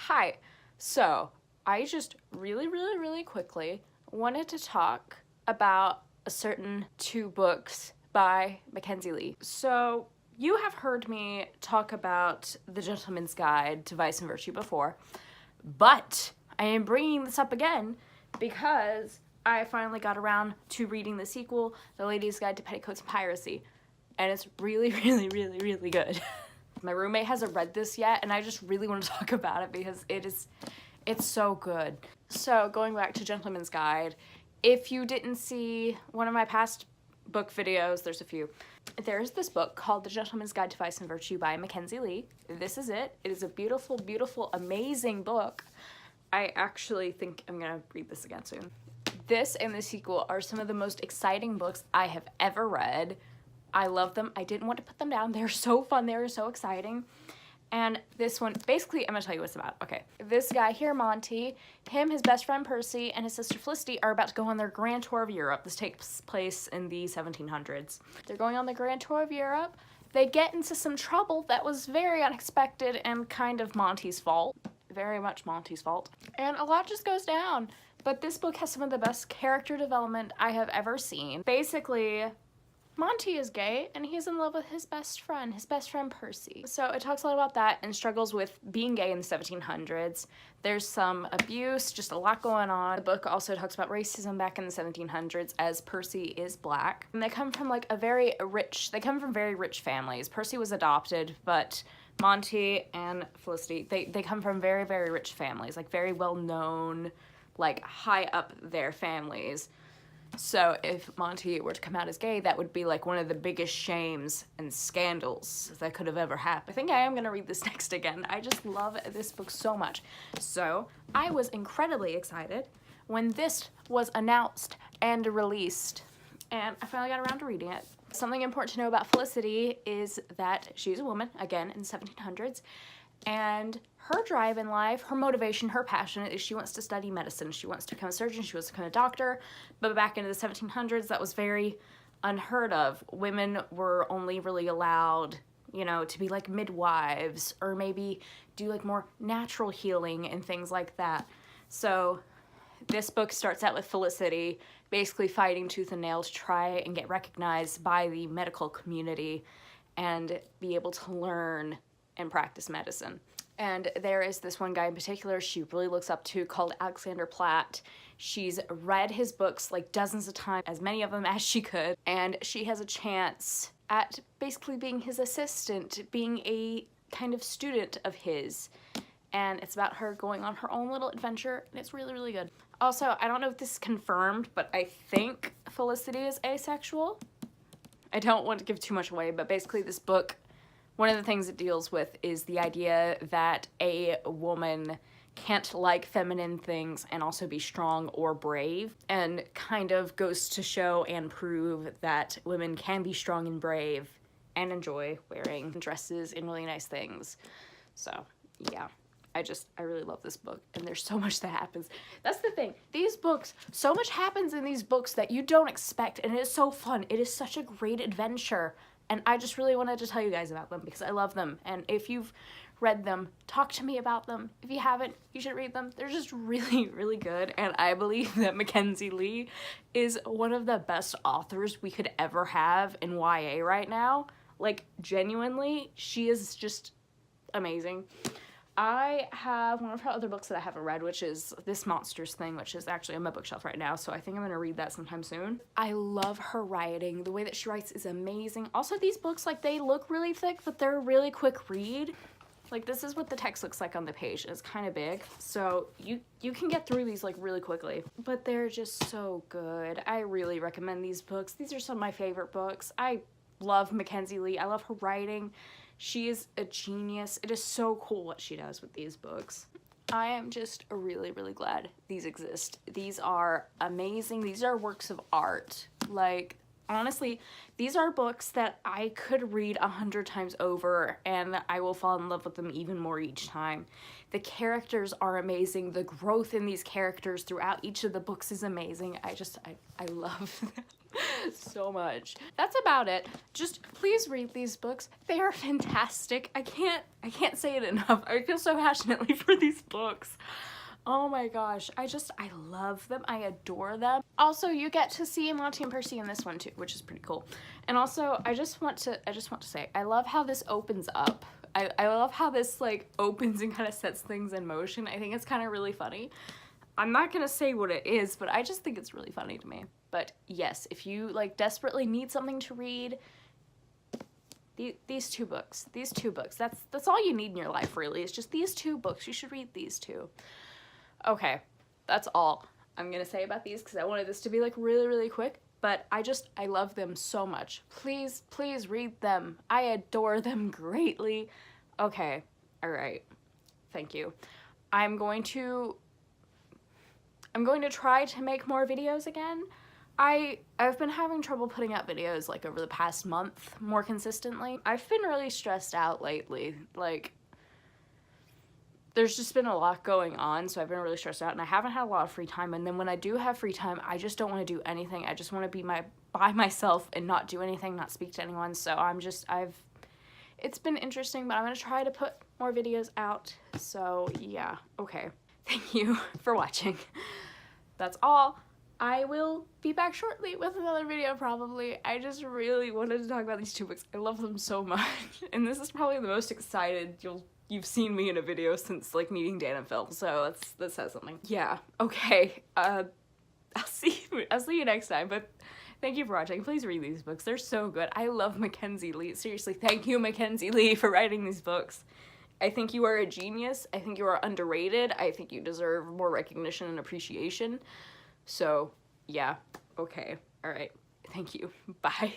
Hi. So, I just really quickly wanted to talk about a certain two books by Mackenzie Lee. So, you have heard me talk about The Gentleman's Guide to Vice and Virtue before, but I am bringing this up again because I finally got around to reading the sequel, The Lady's Guide to Petticoats and Piracy, and it's really good. My roommate hasn't read this yet, and I just really want to talk about it because it's so good. So going back to Gentleman's Guide, if you didn't see one of my past book videos, there's a few. There's this book called The Gentleman's Guide to Vice and Virtue by Mackenzie Lee. This is it. It is a beautiful, amazing book. I actually think I'm gonna read this again soon. This and the sequel are some of the most exciting books I have ever read. I love them. I didn't want to put them down. They're so fun. They're so exciting. And this one, basically, I'm going to tell you what it's about. Okay. This guy here, Monty, his best friend Percy, and his sister Felicity are about to go on their grand tour of Europe. This takes place in the 1700s. They're going on the grand tour of Europe. They get into some trouble that was very unexpected and kind of Monty's fault. Very much Monty's fault. And a lot just goes down. But this book has some of the best character development I have ever seen. Basically, Monty is gay, and he's in love with his best friend Percy. So it talks a lot about that and struggles with being gay in the 1700s. There's some abuse, just a lot going on. The book also talks about racism back in the 1700s, as Percy is black. And they come from like very rich families. Percy was adopted, but Monty and Felicity, they come from very rich families, like very well known, like high up their families. So if Monty were to come out as gay, that would be like one of the biggest shames and scandals that could have ever happened. I think I am going to read this next again. I just love this book so much. So I was incredibly excited when this was announced and released, and I finally got around to reading it. Something important to know about Felicity is that she's a woman, again, in the 1700s, and her drive in life, her motivation, her passion is she wants to study medicine. She wants to become a surgeon, she wants to become a doctor, but back into the 1700s, that was very unheard of. Women were only really allowed, to be like midwives or maybe do like more natural healing and things like that. So this book starts out with Felicity basically fighting tooth and nail to try and get recognized by the medical community and be able to learn and practice medicine. And there is this one guy in particular she really looks up to called Alexander Platt. She's read his books like dozens of times, as many of them as she could, and she has a chance at basically being his assistant, being a kind of student of his. And it's about her going on her own little adventure, and it's really good. Also, I don't know if this is confirmed, but I think Felicity is asexual. I don't want to give too much away, but basically this book, one of the things it deals with is the idea that a woman can't like feminine things and also be strong or brave, and kind of goes to show and prove that women can be strong and brave and enjoy wearing dresses and really nice things. So, yeah. I really love this book, and there's so much that happens. That's the thing. These books, so much happens in these books that you don't expect, and it is so fun. It is such a great adventure. And I just really wanted to tell you guys about them because I love them. And if you've read them, talk to me about them. If you haven't, you should read them. They're just really good. And I believe that Mackenzie Lee is one of the best authors we could ever have in YA right now. Like, genuinely, she is just amazing. I have one of her other books that I haven't read, which is This Monsters Thing, which is actually on my bookshelf right now, so I think I'm going to read that sometime soon. I love her writing. The way that she writes is amazing. Also, these books, like, they look really thick, but they're a really quick read. Like, this is what the text looks like on the page. It's kind of big, so you can get through these, like, really quickly. But they're just so good. I really recommend these books. These are some of my favorite books. I love Mackenzie Lee. I love her writing. She is a genius. It is so cool what she does with these books. I am just really glad these exist. These are amazing. These are works of art. Like, Honestly, these are books that I could read 100 times over and I will fall in love with them even more each time. The characters are amazing. The growth in these characters throughout each of the books is amazing. I love them so much. That's about it. Just please read these books. They are fantastic. I can't say it enough. I feel so passionately for these books. Oh my gosh, I love them. I adore them. Also, you get to see Monty and Percy in this one too, which is pretty cool. And also, I just want to say, I love how this opens up. I love how this like opens and kind of sets things in motion. I think it's kind of really funny. I'm not gonna say what it is, but I just think it's really funny to me. But yes, if you like desperately need something to read, these two books, that's all you need in your life really. It's just these two books. You should read these two. Okay, that's all I'm gonna say about these because I wanted this to be like really, really quick, but I love them so much. Please read them. I adore them greatly. Okay, all right, thank you. I'm going to try to make more videos again. I've been having trouble putting out videos like over the past month more consistently. I've been really stressed out lately, like there's just been a lot going on, so I've been really stressed out and I haven't had a lot of free time, and then when I do have free time, I just don't want to do anything. I just want to be by myself and not do anything, not speak to anyone, so it's been interesting, but I'm going to try to put more videos out, so yeah, okay. Thank you for watching. That's all. I will be back shortly with another video probably. I just really wanted to talk about these two books. I love them so much, and this is probably the most excited you've seen me in a video since like meeting Dan and Phil, so that says something. Yeah, okay, I'll see you next time, but thank you for watching. Please read these books, they're so good. I love Mackenzi Lee, seriously, thank you Mackenzi Lee for writing these books. I think you are a genius, I think you are underrated, I think you deserve more recognition and appreciation, so yeah, okay, alright, thank you, bye.